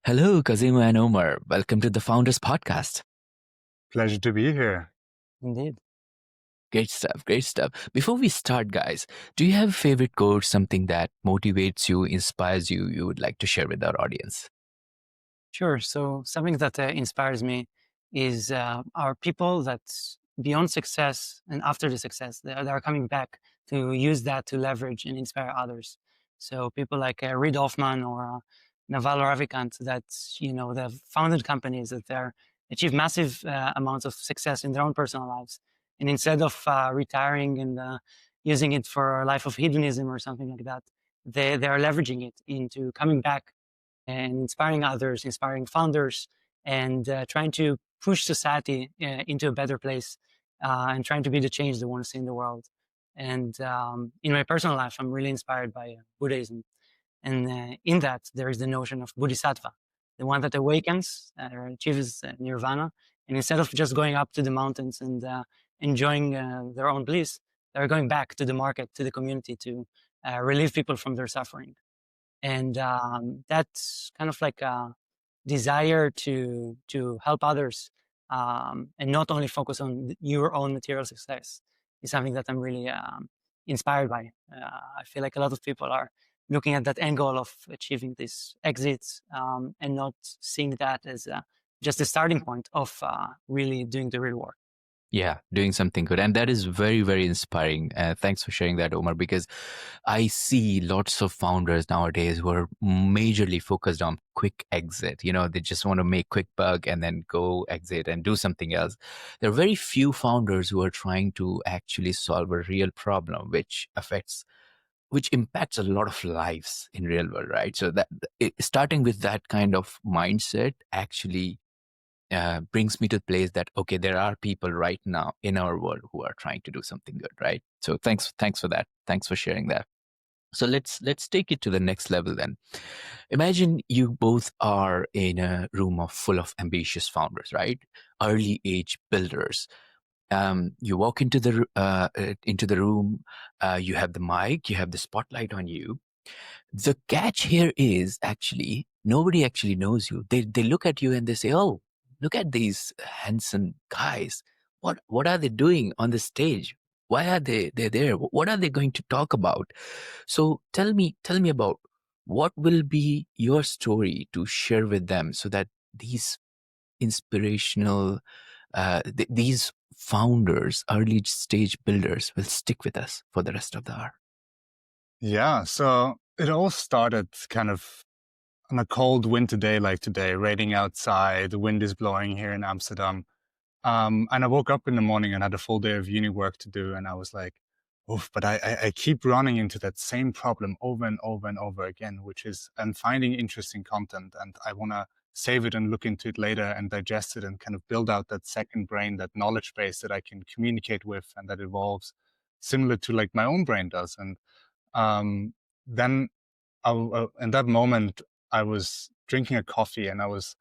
Hello, Cosimo and Omer. Welcome to the Founders Podcast. Pleasure to be here. Indeed. Great stuff, great stuff. Before we start, guys, do you have a favorite quote, something that motivates you, inspires you, you would like to share with our audience? Sure. So something that inspires me is our people that beyond success and after the success, they are coming back to use that to leverage and inspire others. So people like Reid Hoffman or Naval Ravikant that, they've founded companies that they're achieve massive amounts of success in their own personal lives. And instead of retiring and using it for a life of hedonism or something like that, they are leveraging it into coming back and inspiring others, inspiring founders, and trying to push society into a better place and trying to be the change they want to see in the world. And in my personal life, I'm really inspired by Buddhism. And in that, there is the notion of bodhisattva, the one that awakens or achieves nirvana. And instead of just going up to the mountains and enjoying their own bliss, they're going back to the market, to the community to relieve people from their suffering. And that's kind of like a desire to help others and not only focus on your own material success is something that I'm really inspired by. I feel like a lot of people are looking at that end goal of achieving these exits and not seeing that as just the starting point of really doing the real work. Yeah, doing something good. And that is very, very inspiring. Thanks for sharing that, Omar, because I see lots of founders nowadays who are majorly focused on quick exit. They just want to make quick buck and then go exit and do something else. There are very few founders who are trying to actually solve a real problem, which impacts a lot of lives in real world, right? So starting with that kind of mindset actually brings me to the place that, okay, there are people right now in our world who are trying to do something good, right? So thanks for that. Thanks for sharing that. So let's take it to the next level then. Imagine you both are in a room full of ambitious founders, right? Early age builders. You walk into the room. You have the mic. You have the spotlight on you. The catch here is actually nobody actually knows you. They look at you and they say, "Oh, look at these handsome guys. What are they doing on the stage? Why are they there? What are they going to talk about?" So tell me about what will be your story to share with them so that these inspirational these founders, early stage builders will stick with us for the rest of the hour. Yeah, so it all started kind of on a cold winter day like today, raining outside, the wind is blowing here in Amsterdam. And I woke up in the morning and had a full day of uni work to do. And I was like, oof, but I keep running into that same problem over and over and over again, which is I'm finding interesting content and I want to save it and look into it later and digest it and kind of build out that second brain, that knowledge base that I can communicate with and that evolves similar to like my own brain does. And um, then in that moment, I was drinking a coffee and I was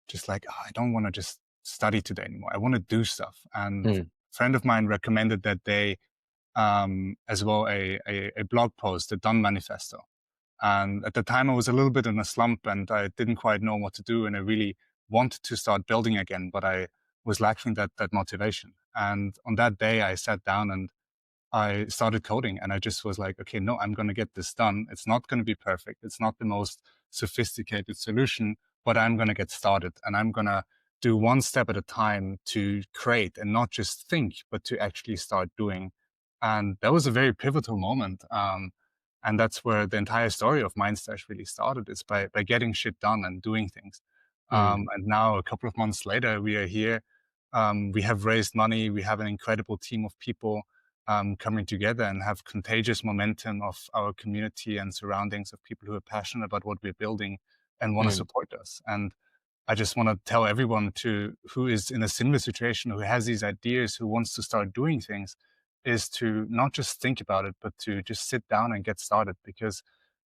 just like, "Oh, I don't want to just study today anymore. I want to do stuff." And a friend of mine recommended that day as well a blog post, the Done Manifesto. And at the time, I was a little bit in a slump and I didn't quite know what to do. And I really wanted to start building again, but I was lacking that motivation. And on that day, I sat down and I started coding and I just was like, okay, no, I'm going to get this done. It's not going to be perfect. It's not the most sophisticated solution, but I'm going to get started and I'm going to do one step at a time to create and not just think, but to actually start doing. And that was a very pivotal moment. And that's where the entire story of MindStash really started, is by getting shit done and doing things. And now a couple of months later, we are here. We have raised money. We have an incredible team of people coming together and have contagious momentum of our community and surroundings of people who are passionate about what we're building and want to support us. And I just want to tell everyone who is in a similar situation, who has these ideas, who wants to start doing things, is to not just think about it, but to just sit down and get started. Because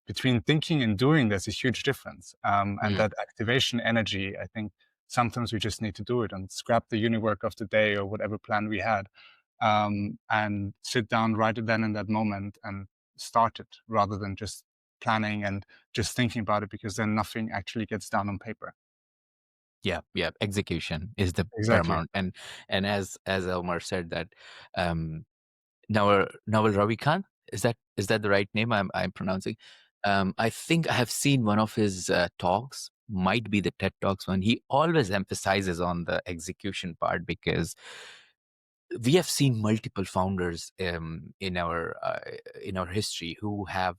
between thinking and doing, there's a huge difference. And that activation energy, I think sometimes we just need to do it and scrap the uni work of the day or whatever plan we had, and sit down right then in that moment and start it rather than just planning and just thinking about it, because then nothing actually gets down on paper. Yeah, yeah. Execution is the Exactly. paramount, and as Omar said that, um, Nawal Ravikant, is that the right name I'm pronouncing? I think I have seen one of his talks, might be the TED Talks one. He always emphasizes on the execution part because we have seen multiple founders in our history who have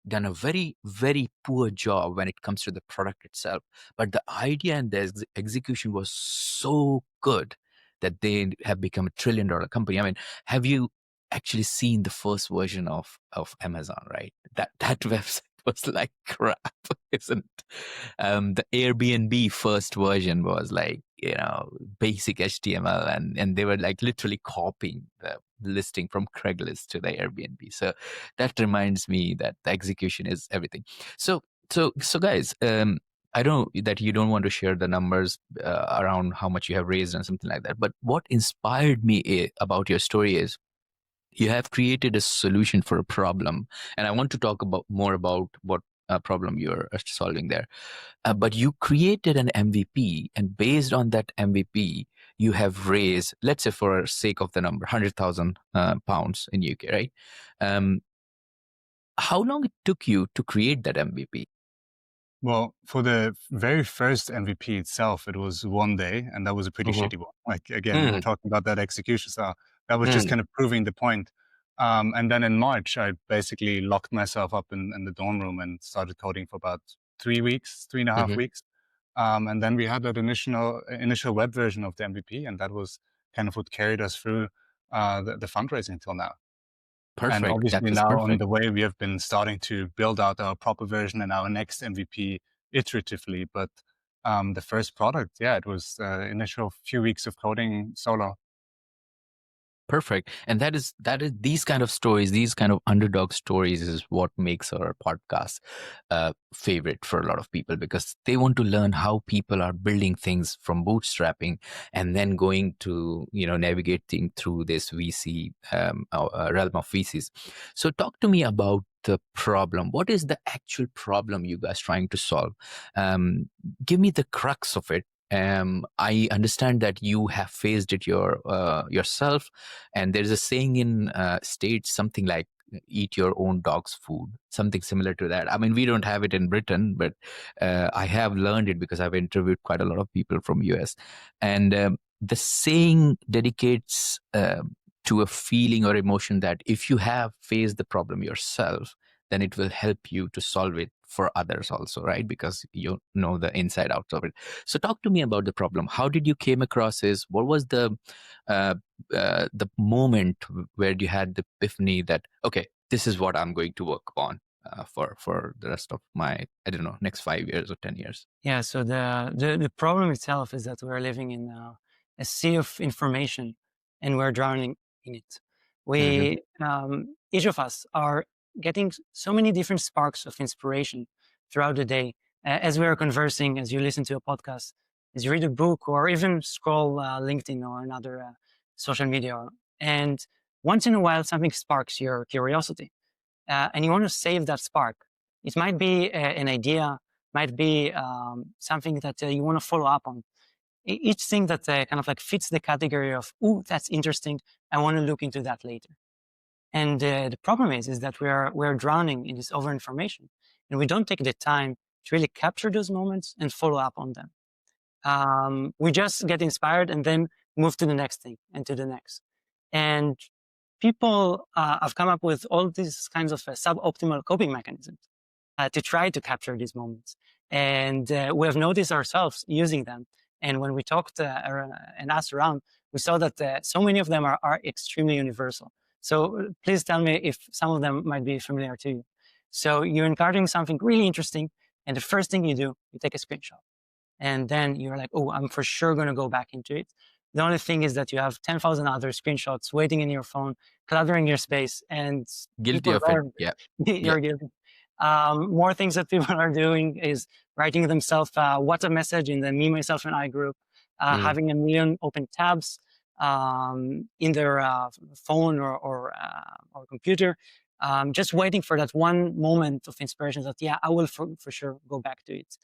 done a very, very poor job when it comes to the product itself. But the idea and the execution was so good that they have become a $1 trillion company. I mean, have you actually seen the first version of Amazon, right? That website was like crap, isn't it? The Airbnb first version was like, basic HTML, and they were like literally copying the listing from Craigslist to the Airbnb. So that reminds me that the execution is everything. So guys, I know that you don't want to share the numbers around how much you have raised and something like that, but what inspired me about your story is you have created a solution for a problem, and I want to talk about more about what problem you're solving there. But you created an MVP, and based on that MVP, you have raised, let's say, for sake of the number, 100,000 pounds in UK, right? Um, how long it took you to create that MVP? Well, for the very first MVP itself, it was one day, and that was a pretty Mhm. shitty one. Like, again, we're Mm, talking about that execution. So that was just mm, kind of proving the point. And then in March, I basically locked myself up in the dorm room and started coding for about 3 weeks, 3.5 mhm. weeks. And then we had that initial web version of the MVP, and that was kind of what carried us through the fundraising till now. And Perfect. That obviously was now on perfect. the way, we have been starting to build out our proper version and our next MVP iteratively. But the first product, yeah, it was initial few weeks of coding solo. Perfect. And that is these kind of stories, these kind of underdog stories is what makes our podcast favorite for a lot of people, because they want to learn how people are building things from bootstrapping and then going to, navigating through this VC realm of VCs. So talk to me about the problem. What is the actual problem you guys trying to solve? Um, Give me the crux of it. I understand that you have faced it yourself, and there's a saying in States, something like eat your own dog's food, something similar to that. I mean, we don't have it in Britain, but I have learned it because I've interviewed quite a lot of people from US. And the saying dedicates to a feeling or emotion that if you have faced the problem yourself, then it will help you to solve it for others also, right? Because you know the inside out of it. So talk to me about the problem. How did you came across this? What was uh, the moment where you had the epiphany that, okay, this is what I'm going to work on for the rest of my, I don't know, next 5 years or 10 years? Yeah, so the problem itself is that we're living in a sea of information and we're drowning in it. Hmm. Each of us are getting so many different sparks of inspiration throughout the day as we are conversing, as you listen to a podcast, as you read a book, or even scroll LinkedIn or another social media. And once in a while, something sparks your curiosity, and you want to save that spark. It might be an idea, might be something that you want to follow up on. Each thing that kind of like fits the category of, "Ooh, that's interesting. I want to look into that later." And the problem is that we're drowning in this over information, and we don't take the time to really capture those moments and follow up on them. We just get inspired and then move to the next thing and to the next. And people have come up with all these kinds of suboptimal coping mechanisms to try to capture these moments. And we have noticed ourselves using them. And when we talked and asked around, we saw that so many of them are extremely universal. So please tell me if some of them might be familiar to you. So you're encountering something really interesting, and the first thing you do, you take a screenshot. And then you're like, oh, I'm for sure going to go back into it. The only thing is that you have 10,000 other screenshots waiting in your phone, cluttering your space, and Guilty people of it. are, Yeah. Yeah. you're guilty. More things that people are doing is writing themselves WhatsApp message in the me, myself, and I group, Mm. having a million open tabs in their phone or computer, just waiting for that one moment of inspiration that, yeah, I will for sure go back to it.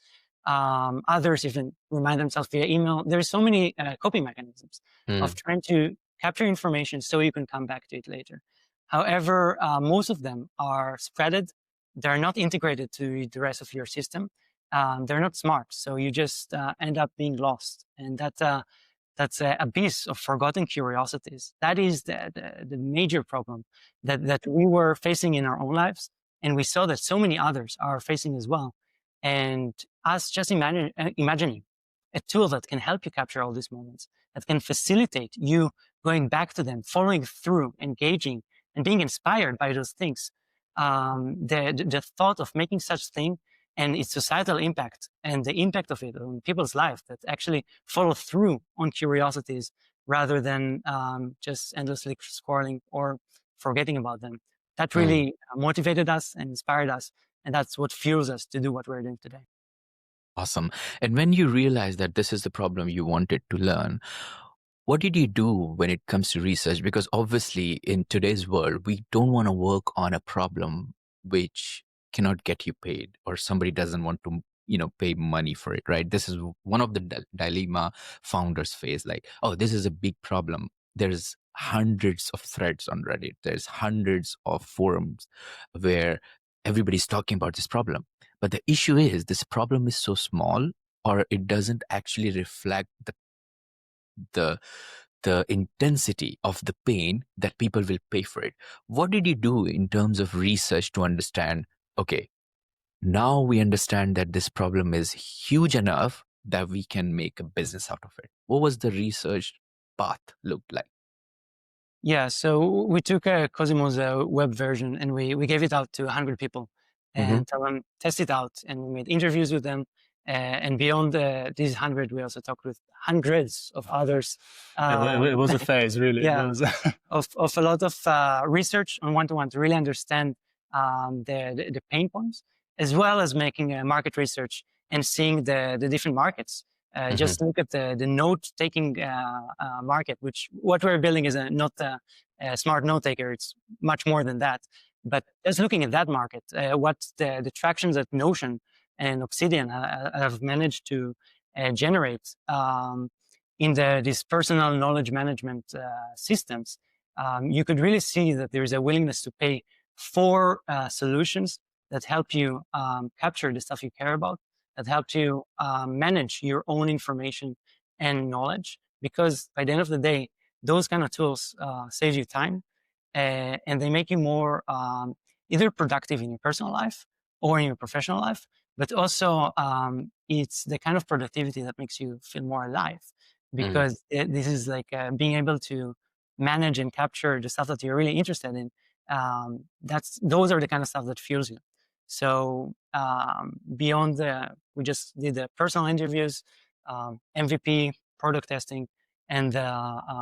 Others even remind themselves via email. There's so many coping mechanisms of Mm, trying to capture information so you can come back to it later. However, most of them are spreaded. They're not integrated to the rest of your system. They're not smart, so you just end up being lost, and that's a abyss of forgotten curiosities. That is the major problem that we were facing in our own lives. And we saw that so many others are facing as well. And us just imagining a tool that can help you capture all these moments, that can facilitate you going back to them, following through, engaging, and being inspired by those things. The thought of making such thing and its societal impact and the impact of it on people's life that actually follow through on curiosities rather than just endlessly scrolling or forgetting about them. That mm. really motivated us and inspired us. And that's what fuels us to do what we're doing today. Awesome. And when you realize that this is the problem you wanted to learn, what did you do when it comes to research? Because obviously, in today's world, we don't want to work on a problem which cannot get you paid, or somebody doesn't want to, pay money for it, right? This is one of the dilemma founders face. Like, oh, this is a big problem. There's hundreds of threads on Reddit. There's hundreds of forums where everybody's talking about this problem. But the issue is this problem is so small, or it doesn't actually reflect the the intensity of the pain that people will pay for it. What did you do in terms of research to understand, okay, now we understand that this problem is huge enough that we can make a business out of it? What was the research path looked like? Yeah, so we took Cosimo's web version and we gave it out to 100 people Hmm. and tell them, test it out. And we made interviews with them. And beyond these 100, we also talked with hundreds of others. It was a phase, really. It Yeah, was. of a lot of research on one-to-one to really understand the pain points, as well as making market research and seeing the different markets. Hmm. Just look at the note-taking market, which what we're building is not a smart note-taker. It's much more than that. But just looking at that market, what the tractions that Notion and Obsidian have managed to generate in these personal knowledge management systems, you could really see that there is a willingness to pay for solutions that help you capture the stuff you care about, that help you manage your own information and knowledge. Because by the end of the day, those kind of tools save you time and they make you more either productive in your personal life or in your professional life. But also, it's the kind of productivity that makes you feel more alive Hmm. because this is like being able to manage and capture the stuff that you're really interested in. Those are the kind of stuff that fuels you. So beyond we just did the personal interviews, MVP, product testing, and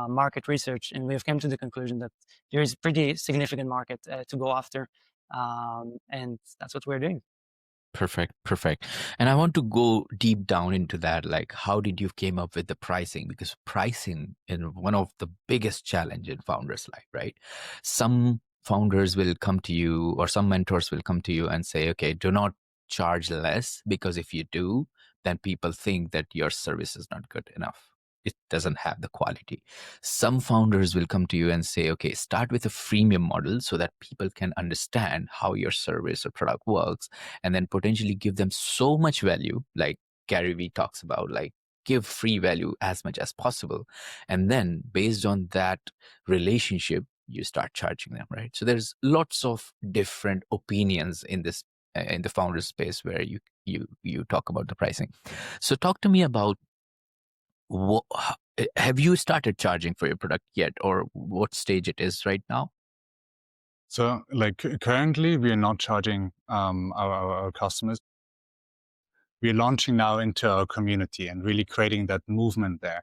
market research, and we've come to the conclusion that there is pretty significant market to go after, and that's what we're doing. Perfect, perfect. And I want to go deep down into that. Like, how did you came up with the pricing? Because pricing is one of the biggest challenge in founders' life, right? Some founders will come to you, or some mentors will come to you and say, okay, do not charge less, because if you do, then people think that your service is not good enough. It doesn't have the quality. Some founders will come to you and say, okay, start with a freemium model so that people can understand how your service or product works, and then potentially give them so much value, like Gary Vee talks about, like give free value as much as possible. And then based on that relationship, you start charging them, right? So there's lots of different opinions in this in the founder space where you talk about the pricing. So talk to me about what, have you started charging for your product yet, or what stage it is right now? So, like, currently, we are not charging our customers. We are launching now into our community and really creating that movement there.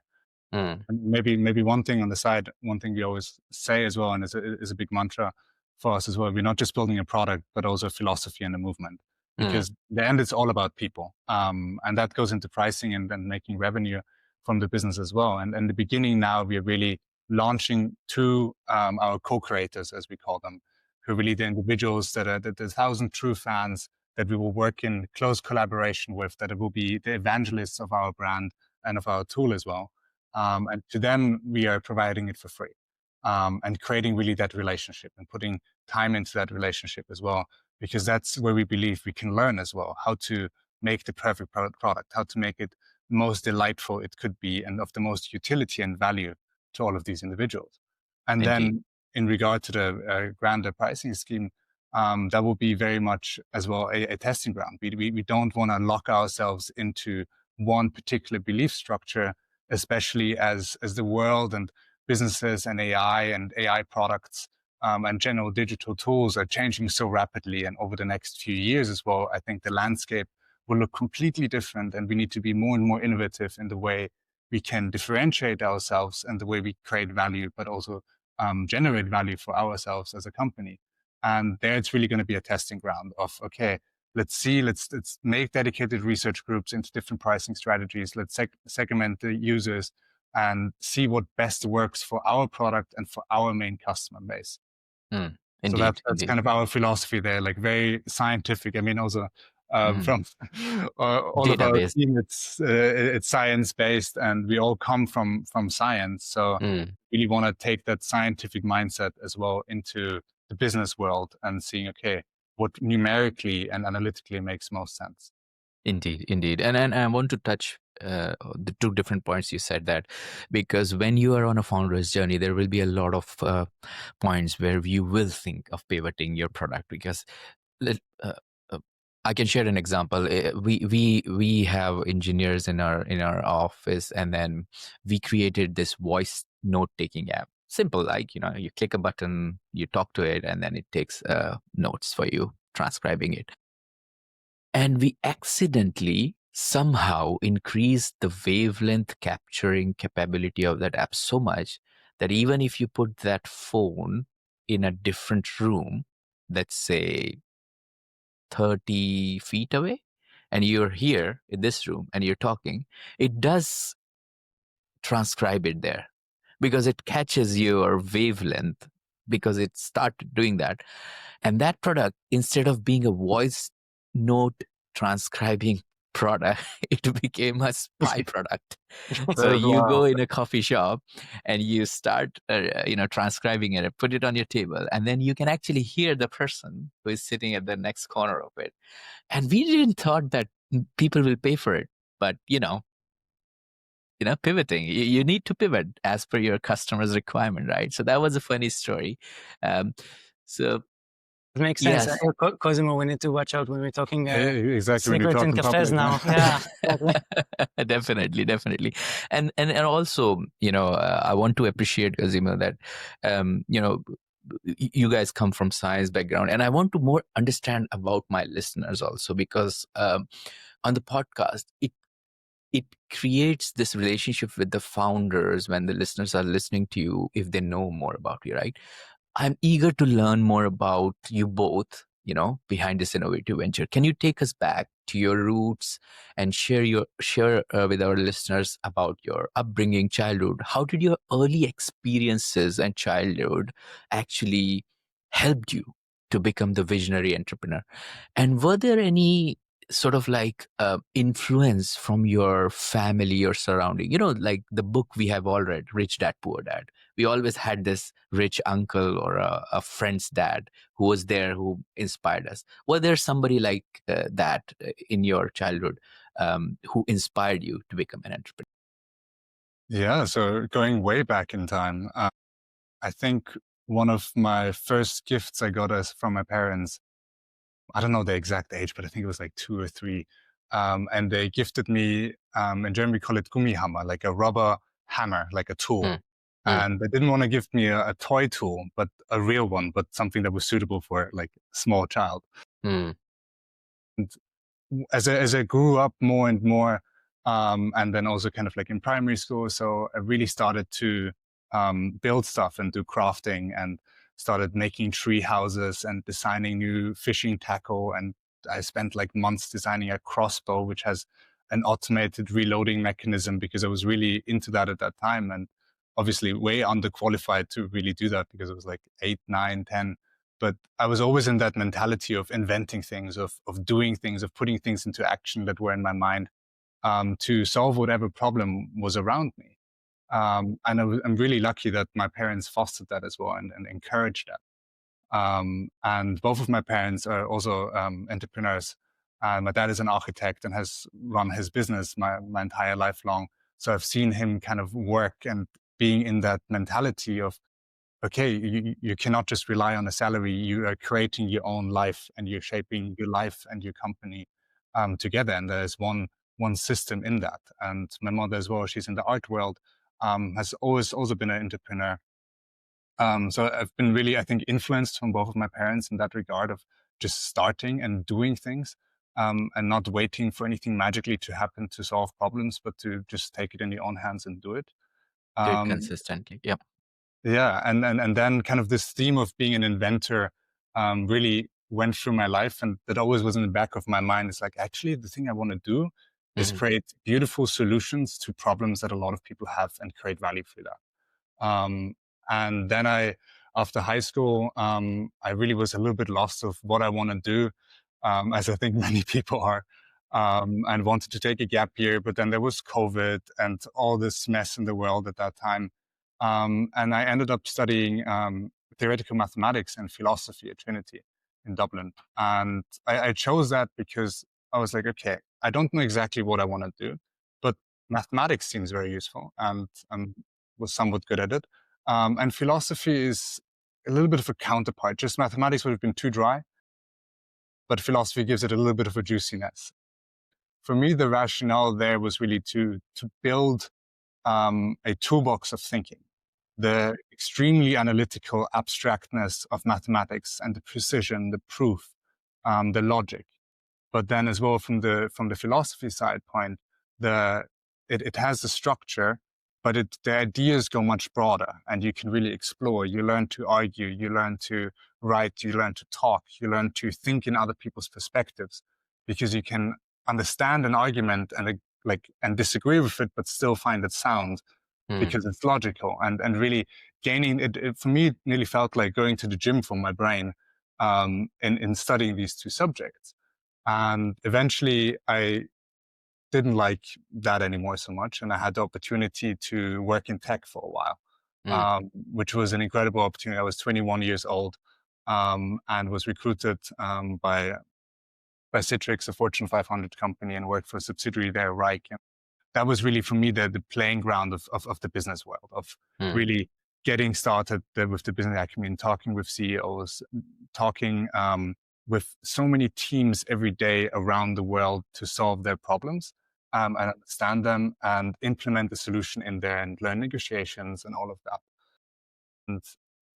Mm, And maybe one thing on the side, one thing we always say as well, and is a big mantra for us as well. We're not just building a product, but also a philosophy and a movement. mm, Because the end, it's all about people, and that goes into pricing and then making revenue from the business as well. And in the beginning, now we are really launching to our co-creators, as we call them, who are really the individuals that are the 1,000 true fans that we will work in close collaboration with, that it will be the evangelists of our brand and of our tool as well. And to them, we are providing it for free, and creating really that relationship and putting time into that relationship as well, because that's where we believe we can learn as well how to make the perfect product, how to make it most delightful it could be, and of the most utility and value to all of these individuals. And Indeed. then in regard to the grander pricing scheme, that will be very much as well a testing ground. We don't want to lock ourselves into one particular belief structure, especially as the world and businesses and AI products and general digital tools are changing so rapidly. And over the next few years as well, I think the landscape will look completely different, and we need to be more and more innovative in the way we can differentiate ourselves and the way we create value, but also generate value for ourselves as a company. And there it's really going to be a testing ground of, okay, let's make dedicated research groups into different pricing strategies. Let's segment the users and see what best works for our product and for our main customer base. Mm. So Indeed. that's Indeed. kind of our philosophy there, like very scientific. I mean, also from all of our Database. team, it's science based, and we all come from science. So Mm. really want to take that scientific mindset as well into the business world and seeing, okay, what numerically and analytically makes most sense. Indeed, indeed. And I want to touch the two different points you said, that because when you are on a founder's journey, there will be a lot of points where you will think of pivoting your product. Because let, uh, I can share an example. We have engineers in our office, and then we created this voice note taking app. Simple, like, you click a button, you talk to it, and then it takes notes for you, transcribing it. And we accidentally somehow increased the wavelength capturing capability of that app so much that even if you put that phone in a different room, let's say 30 feet away, and you're here in this room and you're talking, it does transcribe it there because it catches your wavelength, because it started doing that. And that product, instead of being a voice note transcribing product, it became a spy product. So That is you go wild. in a coffee shop and you start, transcribing it and put it on your table, and then you can actually hear the person who is sitting at the next corner of it. And we didn't thought that people will pay for it, but pivoting, you need to pivot as per your customer's requirement, right? So that was a funny story. um, so It makes sense. yes. Cosimo, we need to watch out when we're talking Exactly, when you secrets talk in in cafes public. now. Yeah, exactly. Definitely. And also, I want to appreciate, Cosimo, that you guys come from science background, and I want to more understand about my listeners also, because on the podcast, it creates this relationship with the founders when the listeners are listening to you, if they know more about you, right? I'm eager to learn more about you both, behind this innovative venture. Can you take us back to your roots and share with our listeners about your upbringing, childhood? How did your early experiences and childhood actually helped you to become the visionary entrepreneur? And were there any sort of like influence from your family or surrounding? Like the book we have all read, Rich Dad Poor Dad. We always had this rich uncle or a friend's dad who was there, who inspired us. Was there somebody like that in your childhood who inspired you to become an entrepreneur? Yeah, so going way back in time, I think one of my first gifts I got from my parents, I don't know the exact age, but I think it was like 2 or 3. And they gifted me, in German we call it Gummihammer, like a rubber hammer, like a tool. Mm, mm, And they didn't want to give me a toy tool, but a real one, but something that was suitable for like a small child. mm, And as I grew up more and more, and then also kind of like in primary school, so I really started to build stuff and do crafting, and started making tree houses and designing new fishing tackle. And I spent like months designing a crossbow, which has an automated reloading mechanism, because I was really into that at that time, and obviously way underqualified to really do that, because it was like 8, 9, 10. But I was always in that mentality of inventing things, of doing things, of putting things into action that were in my mind, to solve whatever problem was around me. And I'm really lucky that my parents fostered that as well, and encouraged that. And both of my parents are also entrepreneurs. My dad is an architect and has run his business my entire life long. So I've seen him kind of work and being in that mentality of, okay, you cannot just rely on a salary. You are creating your own life, and you're shaping your life and your company together. And there's one system in that. And my mother as well, she's in the art world, has always also been an entrepreneur. So I've been really, I think, influenced from both of my parents in that regard of just starting and doing things, and not waiting for anything magically to happen to solve problems, but to just take it in your own hands and do it. Do it Um, consistently. Yep. yeah, and then kind of this theme of being an inventor really went through my life, and that always was in the back of my mind. It's like, actually, the thing I want to do is Hmm. create beautiful solutions to problems that a lot of people have, and create value through that. And then after high school, I really was a little bit lost of what I want to do, as I think many people are, and wanted to take a gap year. But then there was COVID and all this mess in the world at that time. And I ended up studying theoretical mathematics and philosophy at Trinity in Dublin. And I chose that because I was like, okay, I don't know exactly what I want to do, but mathematics seems very useful, and was somewhat good at it. And philosophy is a little bit of a counterpart. Just mathematics would have been too dry, but philosophy gives it a little bit of a juiciness. For me, the rationale there was really to build a toolbox of thinking. The extremely analytical abstractness of mathematics and the precision, the proof, the logic. But then as well from the philosophy side point, the it has the structure, but the ideas go much broader, and you can really explore. You learn to argue, you learn to write, you learn to talk, you learn to think in other people's perspectives, because you can understand an argument and disagree with it, but still find it sound Mm. because it's logical, and really gaining it for me, it nearly felt like going to the gym for my brain, in studying these two subjects. And eventually I didn't like that anymore so much, and I had the opportunity to work in tech for a while, Mm. which was an incredible opportunity. I was 21 years old, and was recruited by Citrix, a Fortune 500 company, and worked for a subsidiary there, Reich. That was really for me the playing ground of the business world, of Mm. really getting started with the business acumen, talking with CEOs, talking with so many teams every day around the world to solve their problems, and understand them and implement the solution in there, and learn negotiations and all of that. And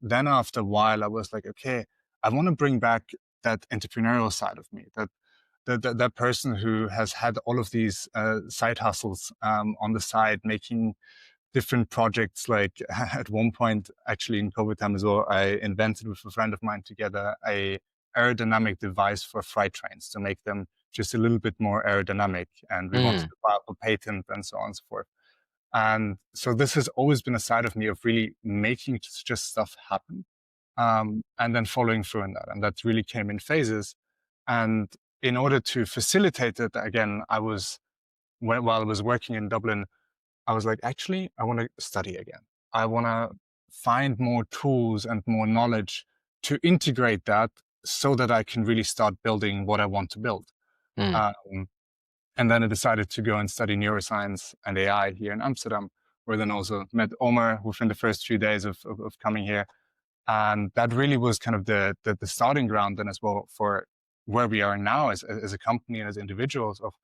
then after a while, I was like, okay, I want to bring back that entrepreneurial side of me, that person who has had all of these side hustles on the side, making different projects. Like at one point, actually in COVID time as well, I invented with a friend of mine together a aerodynamic device for freight trains to make them just a little bit more aerodynamic. And we wanted Mm. to file a patent and so on and so forth. And so this has always been a side of me of really making just stuff happen, and then following through on that. And that really came in phases. And in order to facilitate it, again, while I was working in Dublin, I was like, actually, I want to study again. I want to find more tools and more knowledge to integrate that, so that I can really start building what I want to build. Mm. Um, and then I decided to go and study neuroscience and AI here in Amsterdam, where then also met Omer within the first few days of coming here. And that really was kind of the starting ground then as well for where we are now as a company and as individuals. Of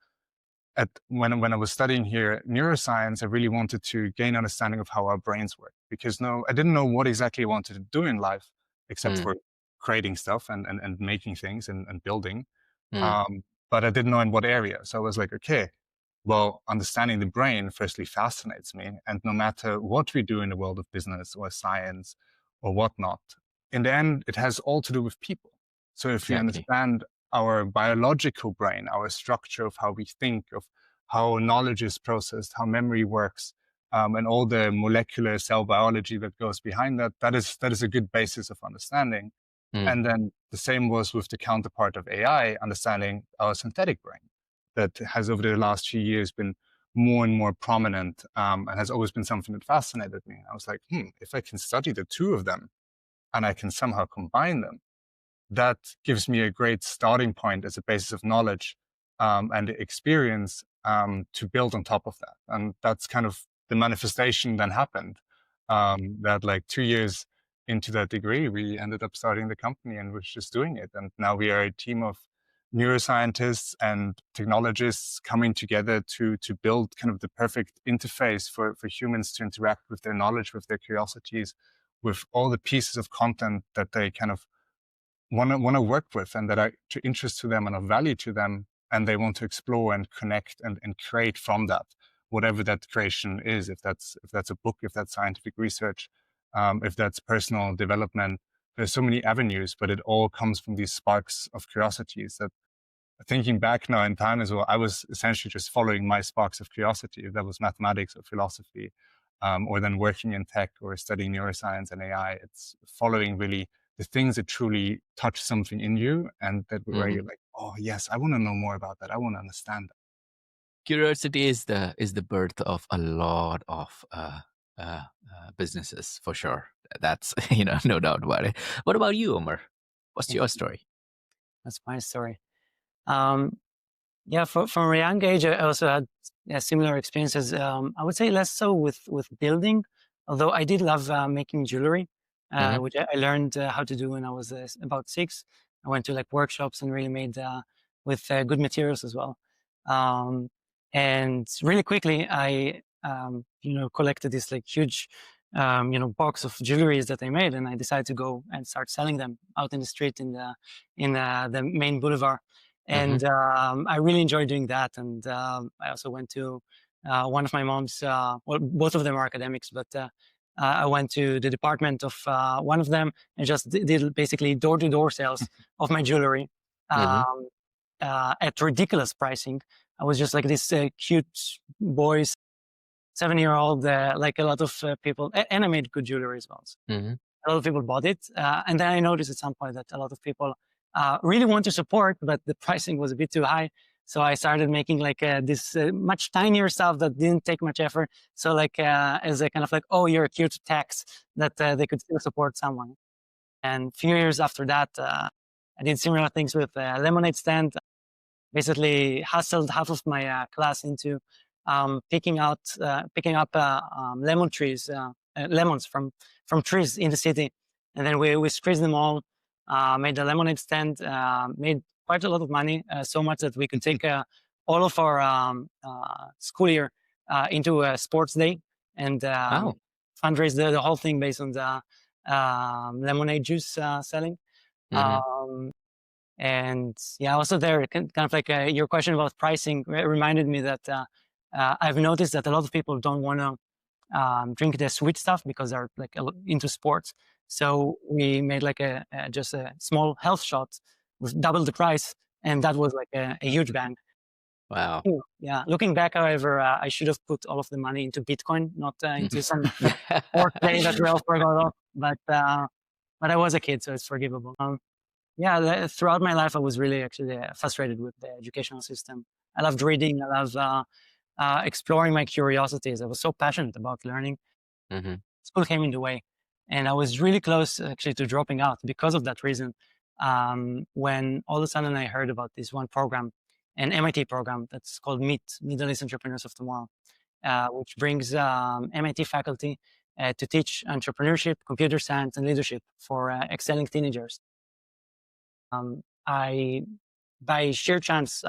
when I was studying here neuroscience, I really wanted to gain understanding of how our brains work, because I didn't know what exactly I wanted to do in life, except Mm. for creating stuff and making things and building. Mm. Um, but I didn't know in what area. So I was like, okay, well, understanding the brain firstly fascinates me. And no matter what we do in the world of business or science or whatnot, in the end, it has all to do with people. So if we Exactly. understand our biological brain, our structure of how we think, of how knowledge is processed, how memory works, and all the molecular cell biology that goes behind that, that is a good basis of understanding. Mm. And then the same was with the counterpart of AI, understanding our synthetic brain that has over the last few years been more and more prominent, and has always been something that fascinated me. I was like, if I can study the two of them and I can somehow combine them, that gives me a great starting point as a basis of knowledge, and experience, to build on top of that. And that's kind of the manifestation then happened. That like 2 years into that degree, we ended up starting the company and we're just doing it. And now we are a team of neuroscientists and technologists coming together to build kind of the perfect interface for humans to interact with their knowledge, with their curiosities, with all the pieces of content that they kind of want to work with and that are to interest to them and of value to them, and they want to explore and connect and create from that, whatever that creation is. If that's a book, if that's scientific research, if that's personal development. There's so many avenues, but it all comes from these sparks of curiosities that, thinking back now in time as well, I was essentially just following my sparks of curiosity, if that was mathematics or philosophy, or then working in tech or studying neuroscience and AI. It's following really the things that truly touch something in you, and that where Hmm. you're like, oh yes, I want to know more about that. I want to understand that. Curiosity is the birth of a lot of businesses for sure. That's no doubt about it. What about you, Omer? What's your story? That's my story. Um, Yeah, from a young age, I also had similar experiences. I would say less so with building, although I did love making jewelry, Hmm. which I learned how to do when I was about 6. I went to like workshops and really made with good materials as well. Um, and really quickly, I collected this like huge box of jewelries that I made, and I decided to go and start selling them out in the street in the main boulevard. Hmm. And I really enjoyed doing that. And I also went to one of my mom's, well, both of them are academics, but I went to the department of one of them and just did basically door to door sales of my jewelry Hmm. um, at ridiculous pricing. I was just like this cute boy, 7-year old, like a lot of people, and I made good jewelry as well. So Hmm. a lot of people bought it. And then I noticed at some point that a lot of people really want to support, but the pricing was a bit too high. So I started making like this much tinier stuff that didn't take much effort. So like as a kind of like, oh, you're a cute tax that they could still support someone. And a few years after that, I did similar things with a lemonade stand. Basically hustled half of my class into picking up lemon trees, lemons from trees in the city, and then we squeezed them all, made a lemonade stand, made quite a lot of money, so much that we could take all of our school year into a sports day and Oh. fundraise the whole thing based on the lemonade juice selling. Hmm. Um, and yeah, also there, kind of like your question about pricing reminded me that I've noticed that a lot of people don't want to drink the sweet stuff because they're like into sports. So we made like just a small health shot with double the price, and that was like a huge bang. Wow. Yeah, looking back, however, I should have put all of the money into Bitcoin, not into some sports day that we all forgot of. But I was a kid, so it's forgivable. Yeah, throughout my life, I was really actually frustrated with the educational system. I loved reading. I loved exploring my curiosities. I was so passionate about learning. Hmm. School came in the way, and I was really close actually to dropping out because of that reason. When all of a sudden I heard about this one program, an MIT program that's called MIT, Middle East Entrepreneurs of Tomorrow, which brings MIT faculty to teach entrepreneurship, computer science, and leadership for excelling teenagers. I, by sheer chance,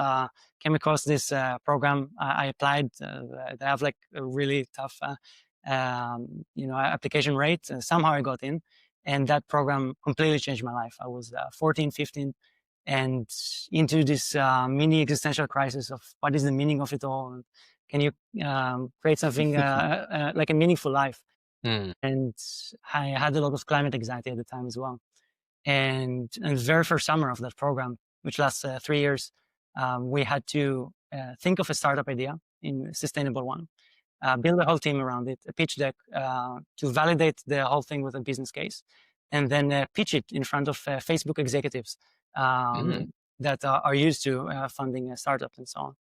came across this program. I applied. They have like a really tough, application rate. Somehow I got in, and that program completely changed my life. I was 14, 15, and into this mini existential crisis of what is the meaning of it all? And can you create something like a meaningful life? Mm. And I had a lot of climate anxiety at the time as well. And the very first summer of that program, which lasts 3 years, we had to think of a startup idea in a sustainable one, build a whole team around it, a pitch deck to validate the whole thing with a business case, and then pitch it in front of Facebook executives that are used to funding startups and so on.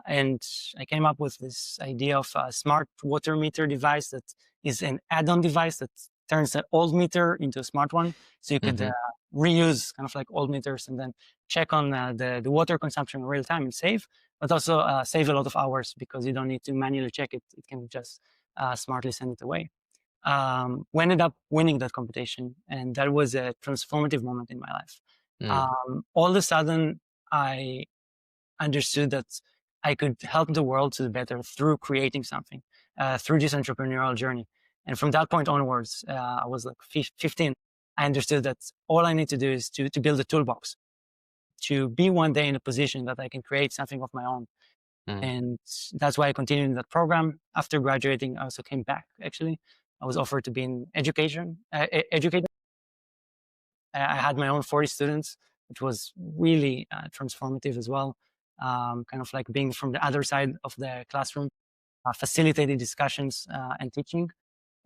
And I came up with this idea of a smart water meter device that is an add-on device that turns an old meter into a smart one. So you could reuse kind of like old meters and then check on the water consumption in real time and save, but also save a lot of hours because you don't need to manually check it. It can just smartly send it away. We ended up winning that competition, and that was a transformative moment in my life. All of a sudden, I understood that I could help the world to the better through creating something, through this entrepreneurial journey. And from that point onwards, I was like 15. I understood that all I need to do is to build a toolbox, to be one day in a position that I can create something of my own. And that's why I continued in that program. After graduating, I also came back, actually. I was offered to be in education, educator. I had my own 40 students, which was really transformative as well. Kind of like being from the other side of the classroom, facilitating discussions and teaching,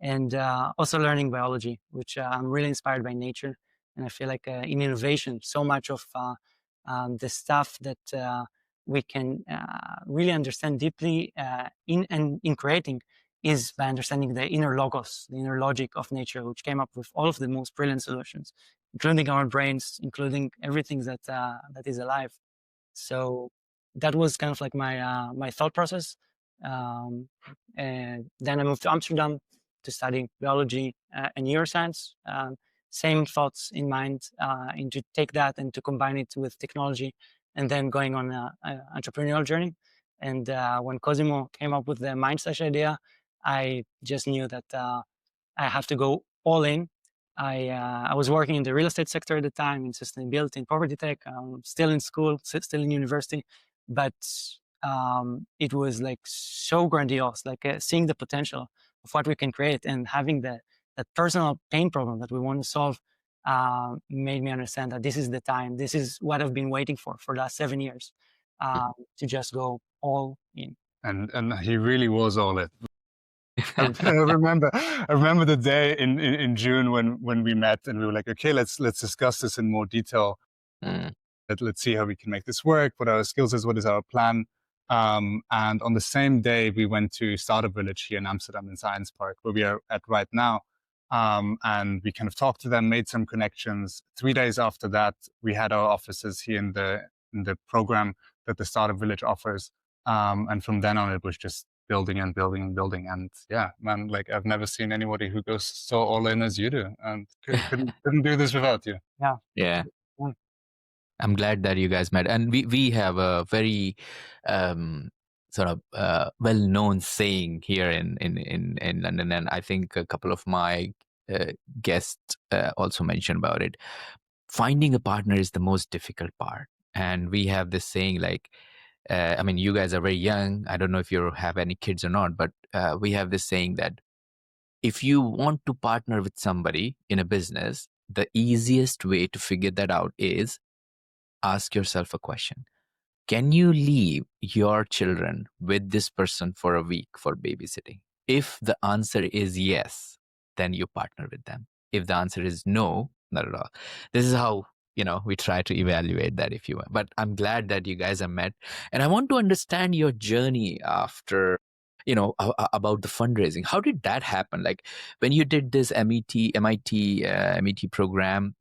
and also learning biology, which I'm really inspired by nature. And I feel like in innovation, so much of the stuff that we can really understand deeply in creating is by understanding the inner logos, the inner logic of nature, which came up with all of the most brilliant solutions, including our brains, including everything that that is alive. So that was kind of like my thought process. And then I moved to Amsterdam to study biology and neuroscience. Same thoughts in mind, and to take that and to combine it with technology, and then going on an entrepreneurial journey. And when Cosimo came up with the MindStash idea, I just knew that I have to go all in. I was working in the real estate sector at the time, in sustainability and property tech. Still in school, still in university, but it was like so grandiose, like seeing the potential of what we can create and having that personal pain problem that we want to solve made me understand that this is the time. This is what I've been waiting for the last 7 years, to just go all in. And he really was all in. I remember the day in June when we met and we were like, okay, let's discuss this in more detail. Let's see how we can make this work, what our skills is, what is our plan. And on the same day, we went to Startup Village here in Amsterdam in Science Park, where we are at right now. And we kind of talked to them, made some connections. 3 days after that, we had our offices here in the program that the Startup Village offers. And from then on, it was just building and building and building. And yeah, man, like I've never seen anybody who goes so all in as you do, and couldn't do this without you. Yeah. I'm glad that you guys met, and we have a very sort of well-known saying here in London, and I think a couple of my guests also mentioned about it. Finding a partner is the most difficult part, and we have this saying like, I mean, you guys are very young. I don't know if you have any kids or not, but we have this saying that if you want to partner with somebody in a business, the easiest way to figure that out is ask yourself a question. Can you leave your children with this person for a week for babysitting? If the answer is yes, then you partner with them. If the answer is no, not at all. This is how, we try to evaluate that, if you want. But I'm glad that you guys have met. And I want to understand your journey after, about the fundraising. How did that happen? Like when you did this MIT program,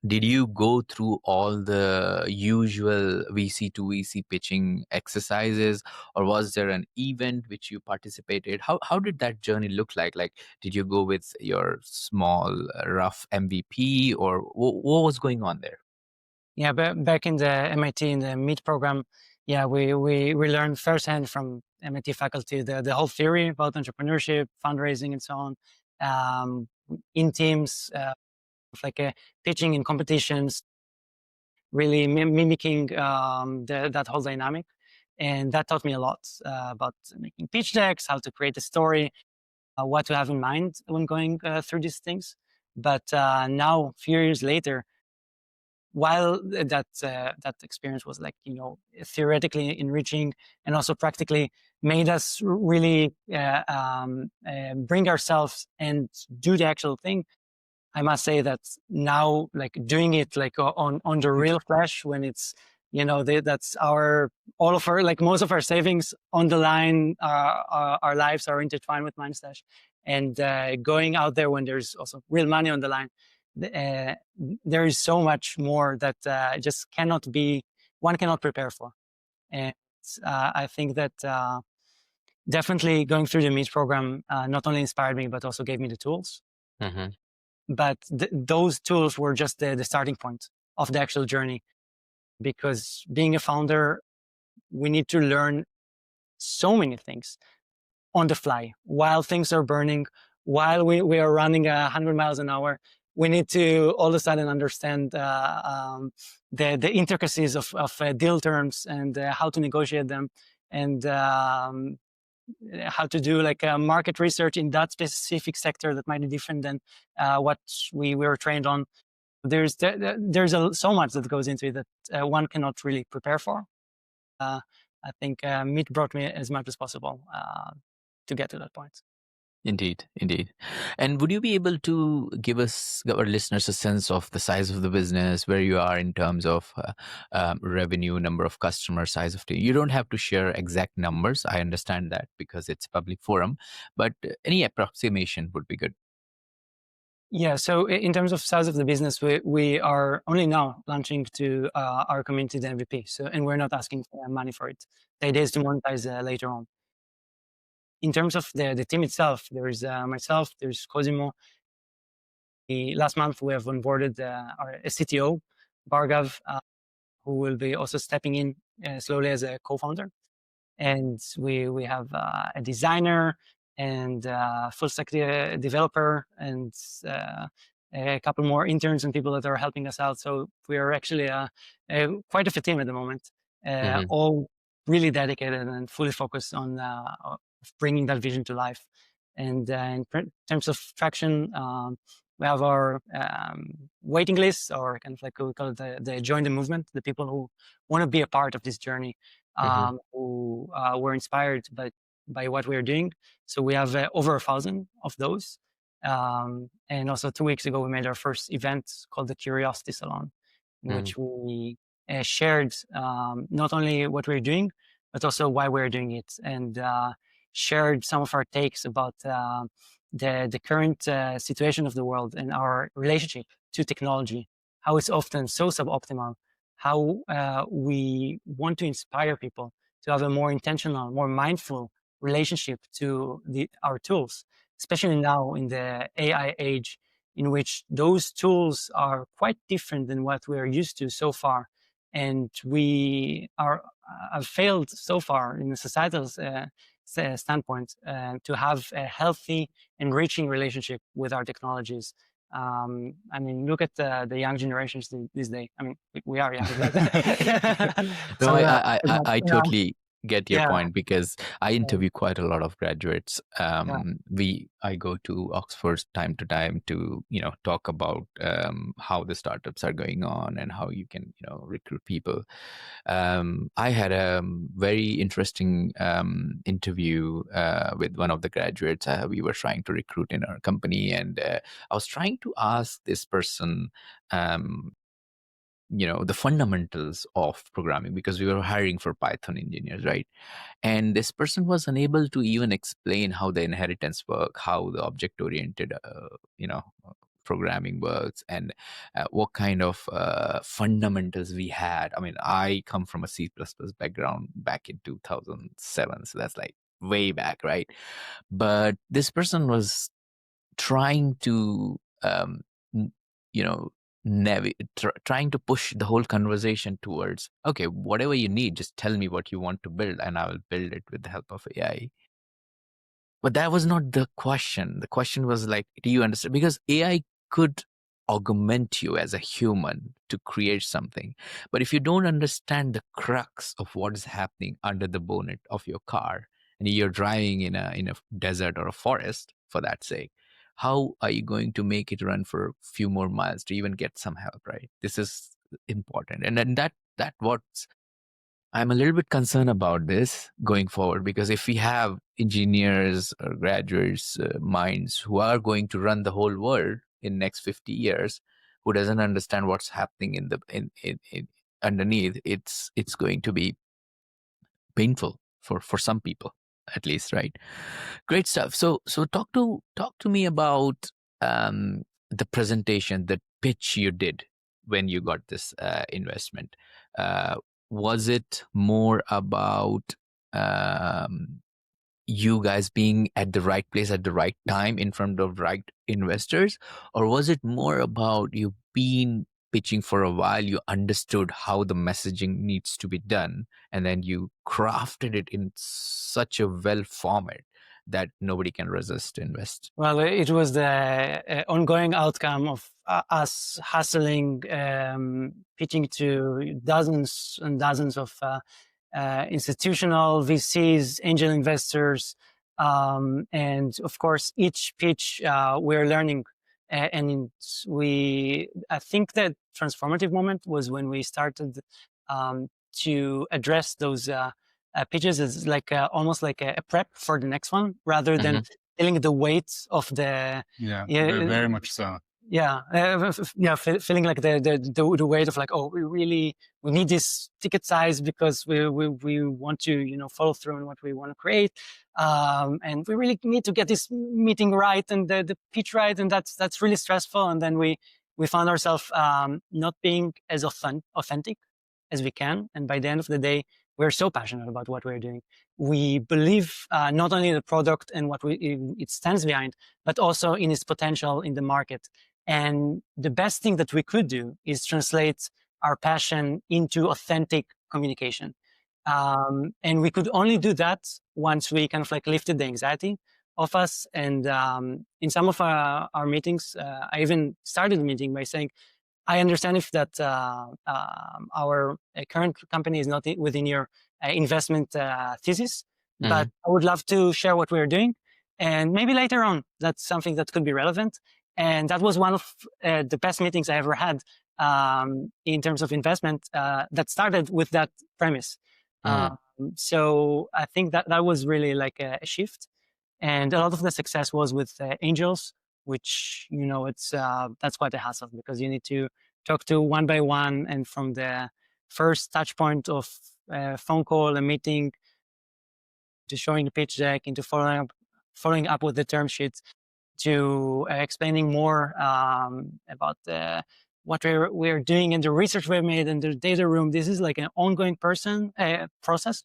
did you go through all the usual VC to VC pitching exercises, or was there an event which you participated? How did that journey look like? Like, did you go with your small, rough MVP, or what was going on there? Yeah, back in the MIT in the MIT program, yeah, we learned firsthand from MIT faculty the whole theory about entrepreneurship, fundraising, and so on. In teams, like pitching in competitions, really mimicking that whole dynamic. And that taught me a lot about making pitch decks, how to create a story, what to have in mind when going through these things. But now, a few years later, while that experience was like, theoretically enriching and also practically made us really bring ourselves and do the actual thing, I must say that now, like doing it like on the real flesh, when it's, that's all of our, like most of our savings on the line, our lives are intertwined with MindStash, and going out there when there's also real money on the line, uh, there is so much more that one cannot prepare for. And I think that definitely going through the Meet program not only inspired me, but also gave me the tools. Mm-hmm. But those tools were just the starting point of the actual journey. Because being a founder, we need to learn so many things on the fly while things are burning, while we are running 100 miles an hour. We need to all of a sudden understand the intricacies of deal terms and how to negotiate them, and how to do like market research in that specific sector that might be different than what we were trained on. There's so much that goes into it that one cannot really prepare for. I think Meet brought me as much as possible to get to that point. Indeed, indeed. And would you be able to give our listeners, a sense of the size of the business, where you are in terms of revenue, number of customers, size of team? You don't have to share exact numbers. I understand that because it's a public forum, but any approximation would be good. Yeah, so in terms of size of the business, we are only now launching to our community the MVP. So, and we're not asking for money for it. The idea is to monetize later on. In terms of the team itself, there's myself, there's Cosimo. Last month, we have onboarded our CTO, Bargav, who will be also stepping in slowly as a co-founder. And we have a designer and full stack developer, and a couple more interns and people that are helping us out. So we are actually quite of a team at the moment, Mm-hmm. all really dedicated and fully focused on bringing that vision to life. And in terms of traction, we have our waiting list, or kind of like we call it the join the movement, the people who want to be a part of this journey, who were inspired by what we're doing. So we have over 1,000 of those. And also 2 weeks ago, we made our first event called the Curiosity Salon, in which we shared not only what we're doing, but also why we're doing it, and shared some of our takes about the current situation of the world and our relationship to technology, how it's often so suboptimal, how we want to inspire people to have a more intentional, more mindful relationship to our tools, especially now in the AI age, in which those tools are quite different than what we are used to so far. And we have failed so far in the societal standpoint to have a healthy, enriching relationship with our technologies. I mean, look at the young generations these days. I mean, we are young. No, So, I totally get your yeah, point, because I yeah, interview quite a lot of graduates. yeah. I go to Oxford time to time to talk about how the startups are going on and how you can recruit people. I had a very interesting interview with one of the graduates we were trying to recruit in our company, and I was trying to ask this person the fundamentals of programming, because we were hiring for Python engineers, right? And this person was unable to even explain how the inheritance work, how the object oriented programming works, and what kind of fundamentals we had. I mean, I come from a C++ background back in 2007, so that's like way back, right? But this person was trying to you know trying to push the whole conversation towards, okay, whatever you need, just tell me what you want to build and I will build it with the help of AI. But that was not the question. The question was like, do you understand? Because AI could augment you as a human to create something, but if you don't understand the crux of what is happening under the bonnet of your car, and you're driving in a desert or a forest for that sake, how are you going to make it run for a few more miles to even get some help, right? This is important. And then that what's I'm a little bit concerned about this going forward, because if we have engineers or graduates minds who are going to run the whole world in next 50 years who doesn't understand what's happening in underneath, it's going to be painful for some people, at least, right? Great stuff. So talk to me about the presentation, the pitch you did when you got this investment. Was it more about you guys being at the right place at the right time in front of right investors, or was it more about you being pitching for a while, you understood how the messaging needs to be done, and then you crafted it in such a well format that nobody can resist to invest? Well, it was the ongoing outcome of us hustling, pitching to dozens and dozens of institutional VCs, angel investors, and of course, each pitch we're learning. And I think that transformative moment was when we started to address those pitches as like almost like a prep for the next one, rather than feeling the weight of the very much so. Feeling like the weight of like, oh, we need this ticket size because we want to follow through on what we want to create, and we really need to get this meeting right and the pitch right, and that's really stressful. And then we found ourselves not being as authentic as we can, and by the end of the day, we're so passionate about what we're doing. We believe not only in the product and what it stands behind, but also in its potential in the market. And the best thing that we could do is translate our passion into authentic communication. And we could only do that once we kind of like lifted the anxiety of us. And in some of our meetings, I even started the meeting by saying, I understand if that our current company is not within your investment thesis, but I would love to share what we're doing. And maybe later on, that's something that could be relevant. And that was one of the best meetings I ever had in terms of investment that started with that premise. So I think that was really like a shift. And a lot of the success was with angels, which, it's that's quite a hassle because you need to talk to one by one. And from the first touch point of phone call, a meeting, to showing the pitch deck, into following up with the term sheets, to explaining more about what we're doing and the research we've made and the data room. This is like an ongoing process,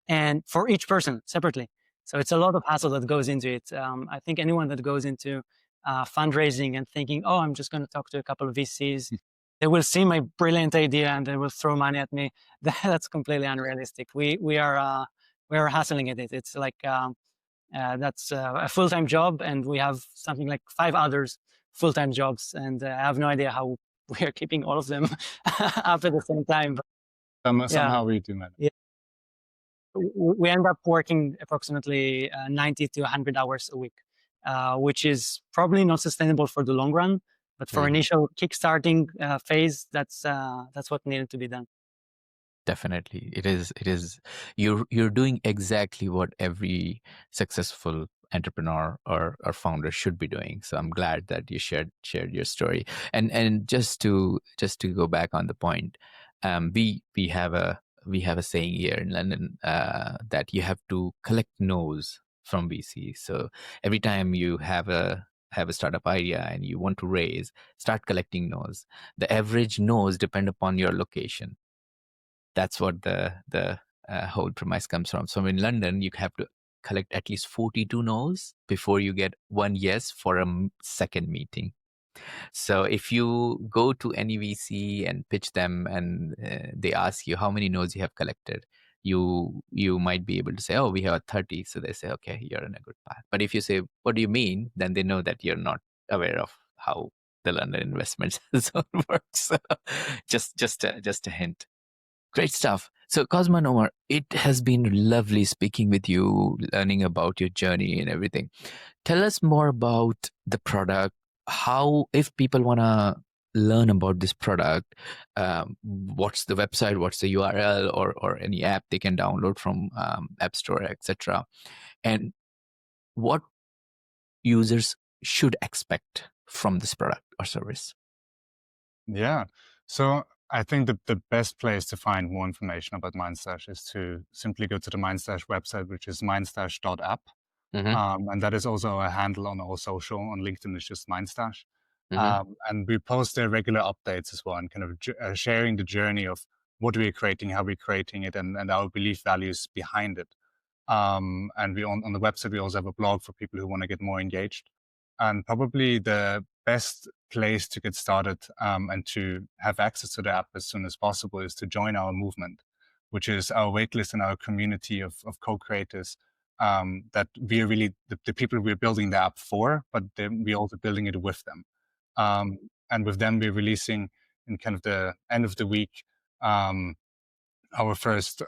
and for each person separately. So it's a lot of hassle that goes into it. I think anyone that goes into fundraising and thinking, oh, I'm just going to talk to a couple of VCs, they will see my brilliant idea and they will throw money at me. That's completely unrealistic. We are hustling at it. It's like that's a full-time job, and we have something like 5 others full-time jobs, and I have no idea how we are keeping all of them up at the same time. But, somehow we do manage. Yeah. We end up working approximately 90 to 100 hours a week, which is probably not sustainable for the long run. But for initial kickstarting phase, that's what needed to be done. Definitely, it is. You're doing exactly what every successful entrepreneur or founder should be doing. So I'm glad that you shared your story. And just to go back on the point, we have a saying here in London that you have to collect no's from VC. So every time you have a startup idea and you want to raise, start collecting no's. The average no's depend upon your location. That's what the whole premise comes from. So in London, you have to collect at least 42 no's before you get one yes for a second meeting. So if you go to any VC and pitch them and they ask you how many no's you have collected, you might be able to say, oh, we have 30. So they say, okay, you're in a good path. But if you say, what do you mean? Then they know that you're not aware of how the London investment zone works. just a hint. Great stuff. So Cosimo and Omer, it has been lovely speaking with you, learning about your journey and everything. Tell us more about the product. How, if people want to learn about this product, what's the website, what's the URL, or any app they can download from App Store, etc. And what users should expect from this product or service? Yeah. So I think the best place to find more information about MindStash is to simply go to the MindStash website, which is mindstash.app. Mm-hmm. And that is also a handle on all social. On LinkedIn, it's just MindStash. Mm-hmm. And we post their regular updates as well, and kind of sharing the journey of what we're creating, how we're creating it, and our belief values behind it. And we on the website, we also have a blog for people who want to get more engaged. And probably the best place to get started and to have access to the app as soon as possible is to join our movement, which is our waitlist and our community of co-creators that we are really the people we're building the app for, but we're also building it with them. And with them, we're releasing in kind of the end of the week um, our first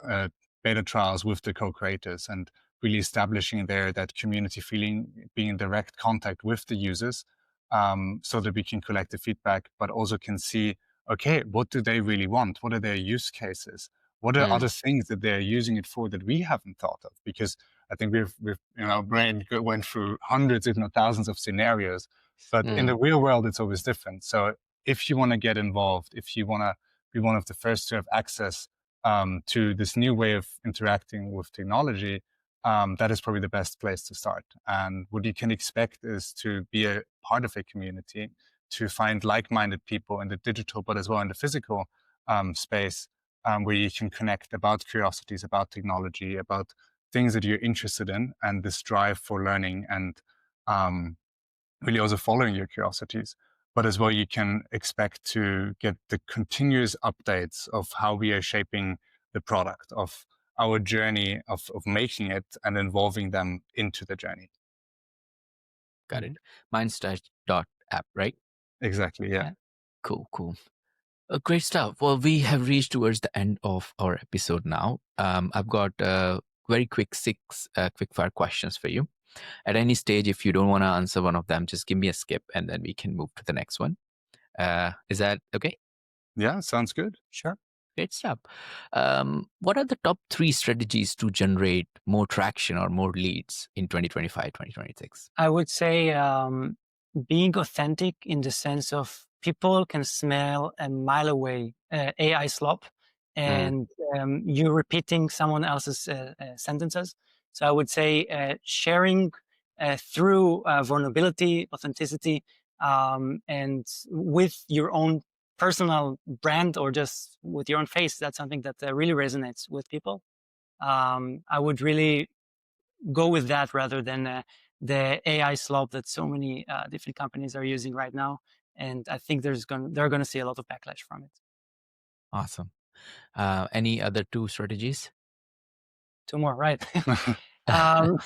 beta trials with the co-creators and really establishing there that community feeling, being in direct contact with the users, so that we can collect the feedback, but also can see, okay, what do they really want? What are their use cases? What are other things that they're using it for that we haven't thought of? Because I think we've our brain went through hundreds, if not thousands, of scenarios, but in the real world, it's always different. So if you want to get involved, if you want to be one of the first to have access to this new way of interacting with technology, that is probably the best place to start. And what you can expect is to be a part of a community, to find like-minded people in the digital, but as well in the physical space, where you can connect about curiosities, about technology, about things that you're interested in, and this drive for learning and um, really also following your curiosities. But as well, you can expect to get the continuous updates of how we are shaping the product, of our journey of making it and involving them into the journey. Got it. MindStash.app, right? Exactly. Yeah. Yeah. Cool, cool. Great stuff. Well, we have reached towards the end of our episode now. I've got very quick 6 quick fire questions for you. At any stage, if you don't want to answer one of them, just give me a skip and then we can move to the next one. Is that okay? Yeah. Sounds good. Sure. Great stuff. What are the top 3 strategies to generate more traction or more leads in 2025, 2026? I would say being authentic in the sense of people can smell a mile away AI slop and you repeating someone else's sentences. So I would say sharing through vulnerability, authenticity, and with your own personal brand or just with your own face. That's something that really resonates with people. I would really go with that rather than the AI slop that so many different companies are using right now. And I think they're going to see a lot of backlash from it. Awesome. Any other 2 strategies? 2 more, right? um,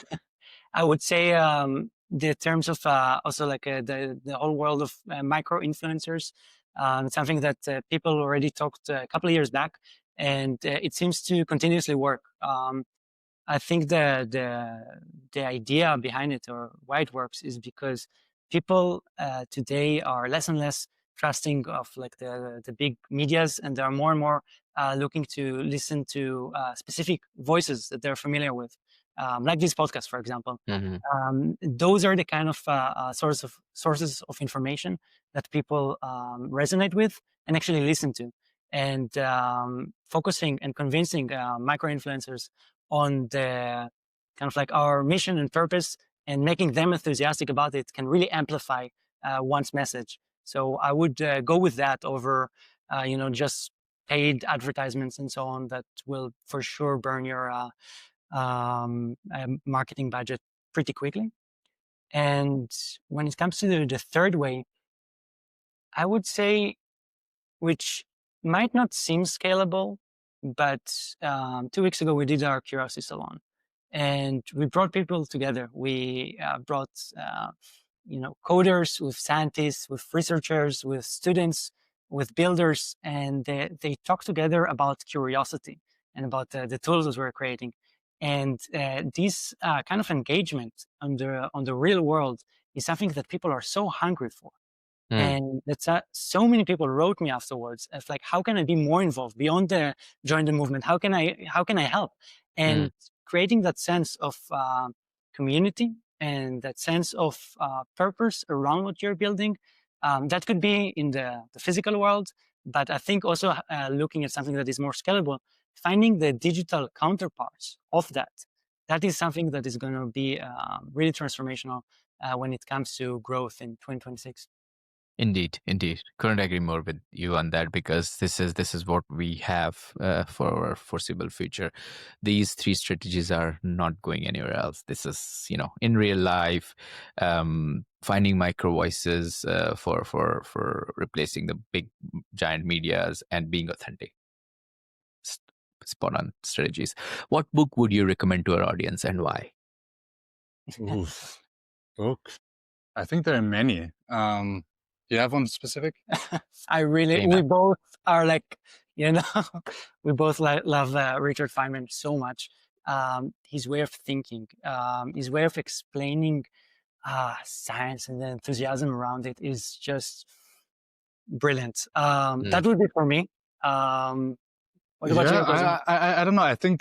I would say the terms of also like the whole world of micro influencers. It's something that people already talked a couple of years back, and it seems to continuously work. I think the idea behind it or why it works is because people today are less and less trusting of like the big medias, and they are more and more looking to listen to specific voices that they're familiar with, like this podcast, for example. Mhm. Those are the kind of sources of information that people resonate with and actually listen to. And focusing and convincing micro influencers on the kind of like our mission and purpose and making them enthusiastic about it can really amplify one's message. So I would go with that over, just paid advertisements and so on that will for sure burn your marketing budget pretty quickly. And when it comes to the third way, I would say, which might not seem scalable, but 2 weeks ago we did our Curiosity Salon, and we brought people together. We brought coders with scientists, with researchers, with students, with builders, and they talk together about curiosity and about the tools that we're creating. And this kind of engagement on the real world is something that people are so hungry for. Mm. And that's so many people wrote me afterwards. It's like, how can I be more involved beyond the join the movement? How can I help? Mm. And creating that sense of community and that sense of purpose around what you're building. That could be in the physical world, but I think also looking at something that is more scalable, finding the digital counterparts of that. That is something that is going to be really transformational when it comes to growth in 2026. Indeed, indeed. Couldn't agree more with you on that, because this is what we have for our foreseeable future. These three strategies are not going anywhere else. This is, in real life, finding micro voices for replacing the big giant medias, and being authentic. Spot on strategies. What book would you recommend to our audience, and why? Oof. Book. I think there are many. Do you have one specific? We both are like, we both love Richard Feynman so much. His way of thinking, his way of explaining science and the enthusiasm around it is just brilliant. That would be for me. What about you, Cosimo? I don't know. I think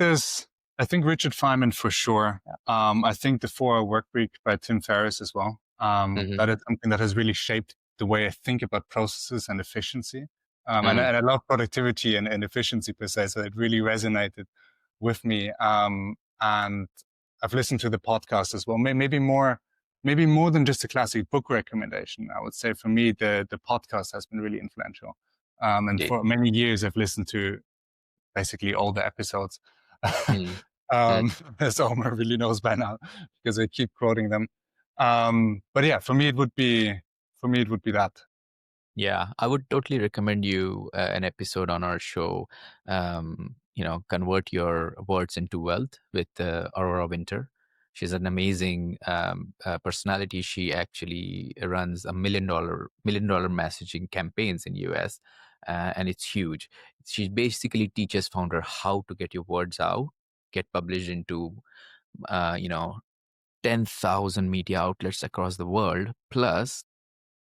Richard Feynman for sure. Yeah. I think the 4 Hour Work Week by Tim Ferriss as well. That is something that has really shaped the way I think about processes and efficiency. And I love productivity and efficiency per se, so it really resonated with me. And I've listened to the podcast as well. Maybe more than just a classic book recommendation. I would say for me, the podcast has been really influential. And for many years, I've listened to basically all the episodes, as Omer really knows by now, because I keep quoting them. But yeah, for me it would be that. Yeah, I would totally recommend you an episode on our show. Convert your words into wealth with Aurora Winter. She's an amazing personality. She actually runs a $1 million messaging campaigns in US, and it's huge. She basically teaches founder how to get your words out, get published into 10,000 media outlets across the world, plus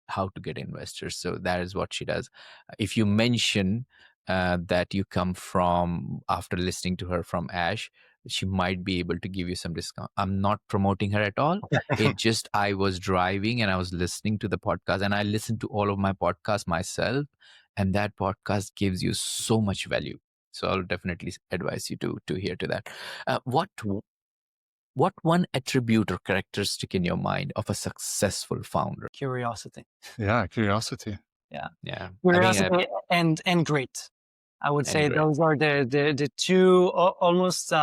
how to get investors. So that is what she does. If you mention that you come from, after listening to her from Ash, she might be able to give you some discount. I'm not promoting her at all. It just, I was driving and I was listening to the podcast, and I listened to all of my podcasts myself, and that podcast gives you so much value. So I'll definitely advise you to hear to that. What one attribute or characteristic in your mind of a successful founder? Curiosity. Yeah, curiosity. Yeah. Curiosity and grit. I would say those are the two almost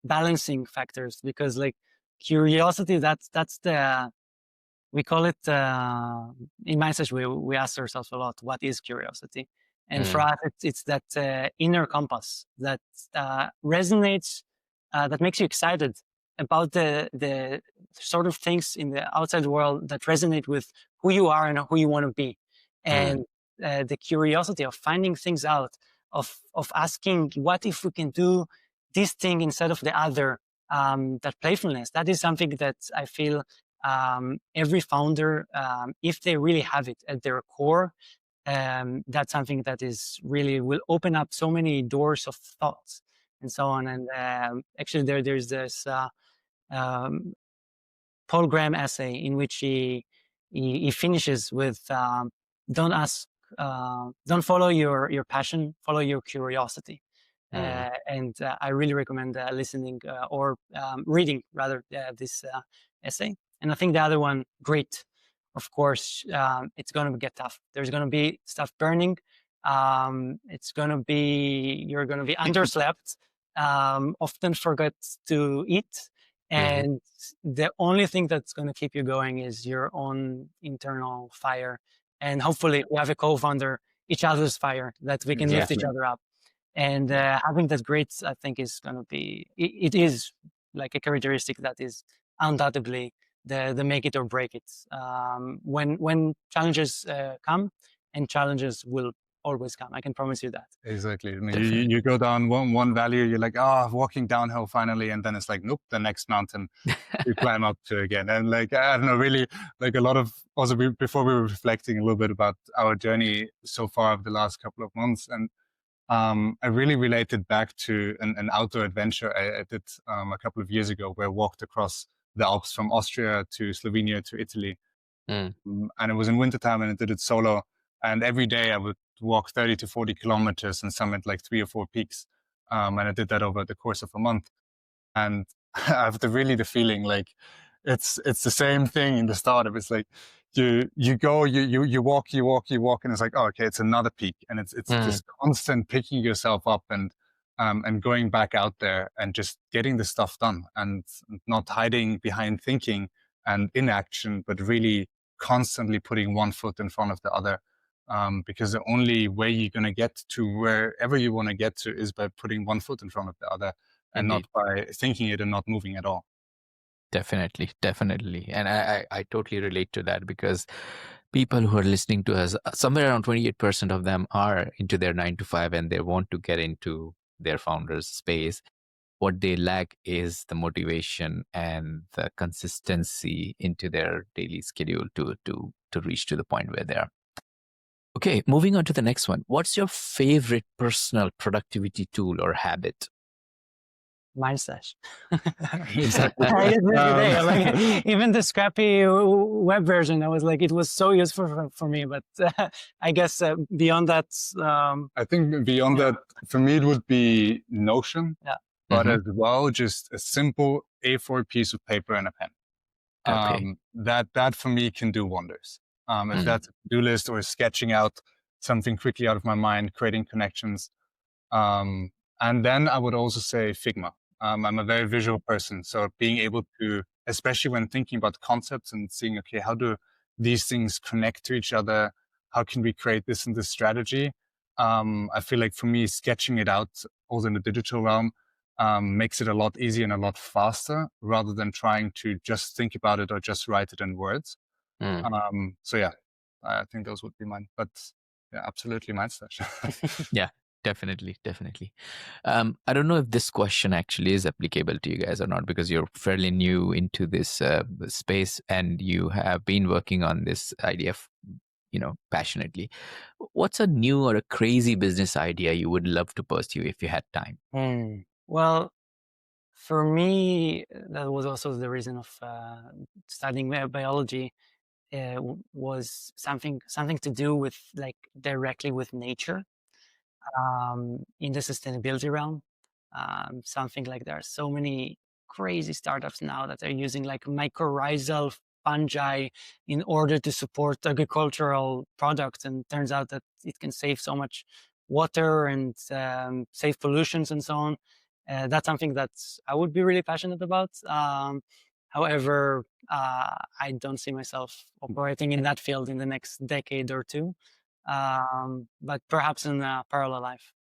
balancing factors, because like curiosity, that's the, we call it in MindStash, we ask ourselves a lot, what is curiosity? And for us, it's that inner compass that resonates, that makes you excited about the sort of things in the outside world that resonate with who you are and who you want to be. And the curiosity of finding things out, of asking, what if we can do this thing instead of the other? That playfulness, that is something that I feel every founder, if they really have it at their core, that's something that is really will open up so many doors of thoughts and so on. And actually, there's this Paul Graham essay in which he finishes with don't follow your passion, follow your curiosity. And I really recommend listening or reading rather this essay. And I think the other one, great. Of course, it's going to get tough. There's going to be stuff burning. It's going to be, you're going to be underslept, often forget to eat. And the only thing that's going to keep you going is your own internal fire. And hopefully we have a co-founder, each other's fire, that we can lift each other up. And having that grit, I think, is going to be, it is like a characteristic that is undoubtedly the make it or break it. When challenges come, and challenges will always come. I can promise you that. Exactly. I mean, you go down one valley, you're like, walking downhill finally. And then it's like, nope, the next mountain you climb up to again. And like, I don't know, really, like a lot of, also before we were reflecting a little bit about our journey so far of the last couple of months. And I really related back to an outdoor adventure I did a couple of years ago, where I walked across the Alps from Austria to Slovenia to Italy. Mm. And it was in wintertime, and I did it solo. And every day I would walk 30 to 40 kilometers and summit like 3 or 4 peaks. And I did that over the course of a month. And I have the feeling like it's the same thing in the startup. It's like you go, you walk, and it's like, oh, okay, it's another peak. And it's Mm. this constant picking yourself up and going back out there and just getting the stuff done and not hiding behind thinking and inaction, but really constantly putting one foot in front of the other. Because the only way you're going to get to wherever you want to get to is by putting one foot in front of the other and not Indeed. by thinking it and not moving at all. Definitely, definitely. And I totally relate to that, because people who are listening to us, somewhere around 28% of them are into their 9 to 5 and they want to get into their founder's space. What they lack is the motivation and the consistency into their daily schedule to reach to the point where they are. Okay, moving on to the next one. What's your favorite personal productivity tool or habit? MindStash. Exactly. I use it every day. Like, even the scrappy web version, I was like, it was so useful for me. But I guess beyond that, I think beyond yeah. that, for me, it would be Notion, Yeah. but Mhm. as well, just a simple A4 piece of paper and a pen. Okay. That for me can do wonders. If Mm. that's a to-do list or sketching out something quickly out of my mind, creating connections. Um, and then I would also say Figma. I'm a very visual person, so being able to, especially when thinking about concepts and seeing, okay, how do these things connect to each other? How can we create this and this strategy? I feel like for me, sketching it out also in the digital realm makes it a lot easier and a lot faster rather than trying to just think about it or just write it in words. Mm. So yeah, I think those would be mine. But yeah, absolutely MindStash. Yeah, definitely, definitely. I don't know if this question actually is applicable to you guys or not, because you're fairly new into this space and you have been working on this idea, passionately. What's a new or a crazy business idea you would love to pursue if you had time? Well, for me, that was also the reason of studying biology. Was something to do with, like, directly with nature, in the sustainability realm. Something like, there are so many crazy startups now that are using like mycorrhizal fungi in order to support agricultural products, and turns out that it can save so much water and save pollutions and so on. That's something that I would be really passionate about. However, I don't see myself operating in that field in the next decade or two, but perhaps in a parallel life.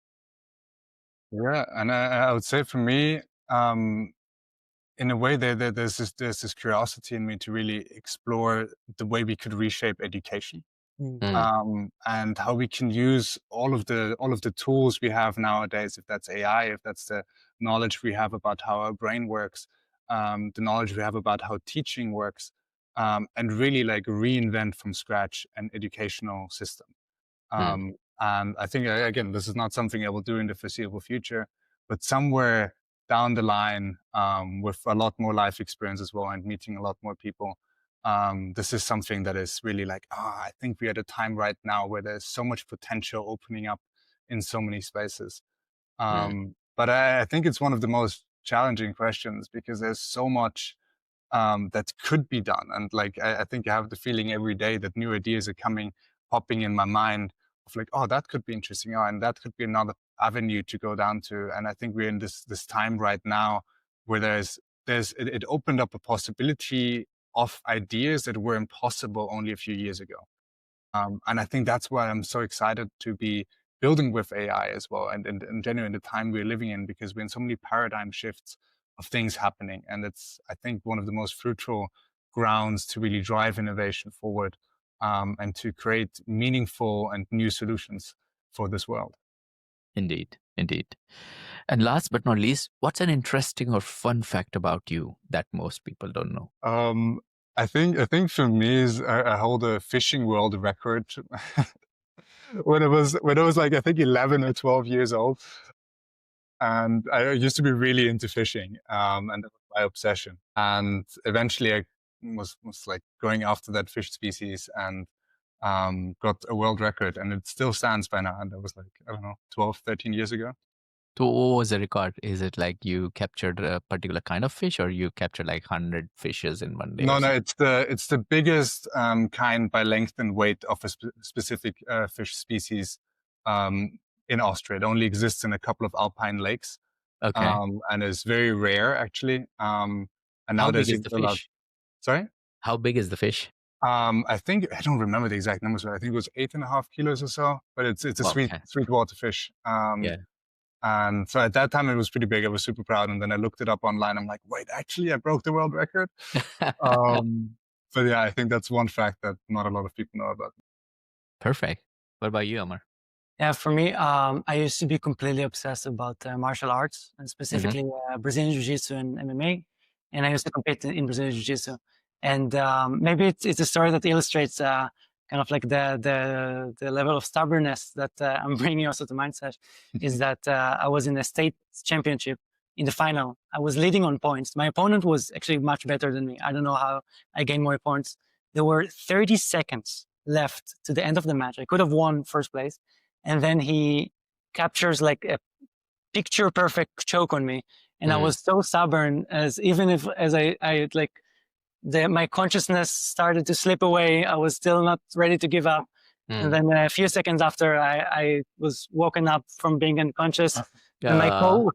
Yeah, and I would say for me, in a way, there's this curiosity in me to really explore the way we could reshape education, Mm. Mm. and how we can use all of the tools we have nowadays. If that's AI, if that's the knowledge we have about how our brain works, the knowledge we have about how teaching works, and really like reinvent from scratch an educational system. Mm. And I think, again, this is not something I will do in the foreseeable future, but somewhere down the line, with a lot more life experience as well and meeting a lot more people, this is something that is really like, I think we're at a time right now where there's so much potential opening up in so many spaces. Mm. But I think it's one of the most challenging questions because there's so much that could be done. And like, I think I have the feeling every day that new ideas are coming, popping in my mind of like, oh, that could be interesting. Oh, and that could be another avenue to go down to. And I think we're in this time right now where it opened up a possibility of ideas that were impossible only a few years ago. And I think that's why I'm so excited to be building with AI as well, and genuine the time we're living in, because we're in so many paradigm shifts of things happening. And it's, I think, one of the most fruitful grounds to really drive innovation forward, and to create meaningful and new solutions for this world. Indeed, indeed. And last but not least, what's an interesting or fun fact about you that most people don't know? I think for me is I hold a fishing world record when I was like, I think 11 or 12 years old. And I used to be really into fishing. And that was by obsession. And eventually I was like going after that fish species and got a world record, and it still stands by now. And that was like, I don't know, 12, 13 years ago. So what was the record? Is it like you captured a particular kind of fish, or you captured like 100 fishes in one day or No, something? it's the biggest kind by length and weight of a specific fish species in Austria. It only exists in a couple of alpine lakes, Okay. and is very rare actually. And now How there's big is even the allowed. fish? Sorry. How big is the fish? I think I don't remember the exact numbers, but I think it was 8.5 kilos or so. But it's a Well, okay. sweet water fish. Yeah. And so at that time it was pretty big. I was super proud. And then I looked it up online. I'm like, wait, actually, I broke the world record. But yeah, I think that's one fact that not a lot of people know about. Perfect. What about you, Omer? Yeah, for me, I used to be completely obsessed about martial arts, and specifically Brazilian Jiu-Jitsu and MMA. And I used to compete in Brazilian Jiu-Jitsu. And maybe it's a story that illustrates kind of like the level of stubbornness that I'm bringing also to MindStash, is that I was in a state championship in the final. I was leading on points. My opponent was actually much better than me. I don't know how I gained more points. There were 30 seconds left to the end of the match. I could have won first place. And then he captures like a picture perfect choke on me. And I was so stubborn, as even if as I like my consciousness started to slip away, I was still not ready to give up. And then a few seconds after I was woken up from being unconscious, and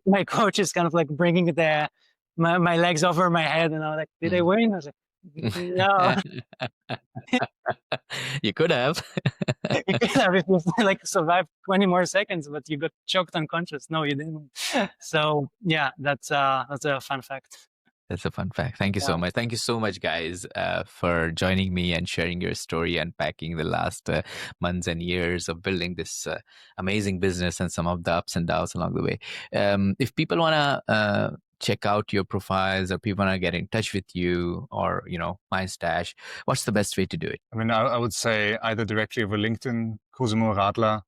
my coach is kind of like bringing my legs over my head, and I was like, did I win? I was like, no. You could have. You could have if you like survived 20 more seconds, but you got choked unconscious. No, you didn't. So yeah, that's a fun fact. That's a fun fact. Thank you so much. Thank you so much, guys, for joining me and sharing your story, unpacking the last months and years of building this amazing business and some of the ups and downs along the way. If people want to check out your profiles, or people want to get in touch with you, or, MindStash, what's the best way to do it? I mean, I would say either directly over LinkedIn, Cosimo Radler.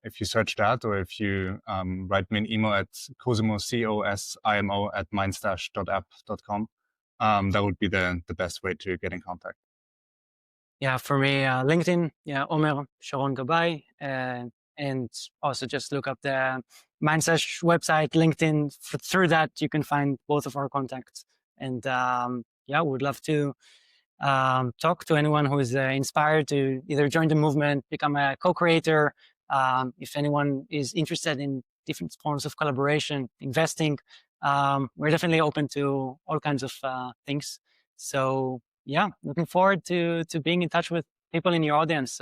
If you search that, or if you write me an email at Cosimo, COSIMO @mindstash.app.com, that would be the best way to get in contact. Yeah, for me, LinkedIn, Omer Sharon Gabay, and also just look up the MindStash website, LinkedIn. Through that, you can find both of our contacts. And we'd love to talk to anyone who is inspired to either join the movement, become a co-creator. If anyone is interested in different forms of collaboration, investing, we're definitely open to all kinds of things. So yeah, looking forward to being in touch with people in your audience.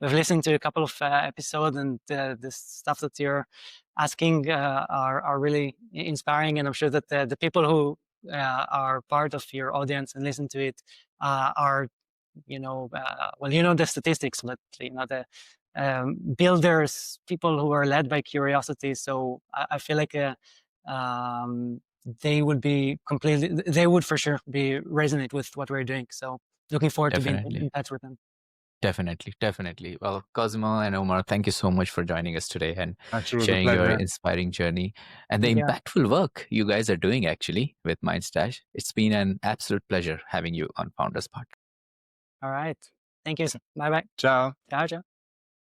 We've listened to a couple of episodes, and the stuff that you're asking are really inspiring. And I'm sure that the people who are part of your audience and listen to it are, the statistics, but the builders, people who are led by curiosity. So I feel like they would for sure be resonate with what we're doing. So looking forward to being in touch with them. Definitely. Well, Cosimo and Omar, thank you so much for joining us today and Actually, sharing your inspiring journey and the impactful work you guys are doing actually with MindStash. It's been an absolute pleasure having you on Founders Podcast. All right. Thank you. Bye-bye. Ciao. Ciao.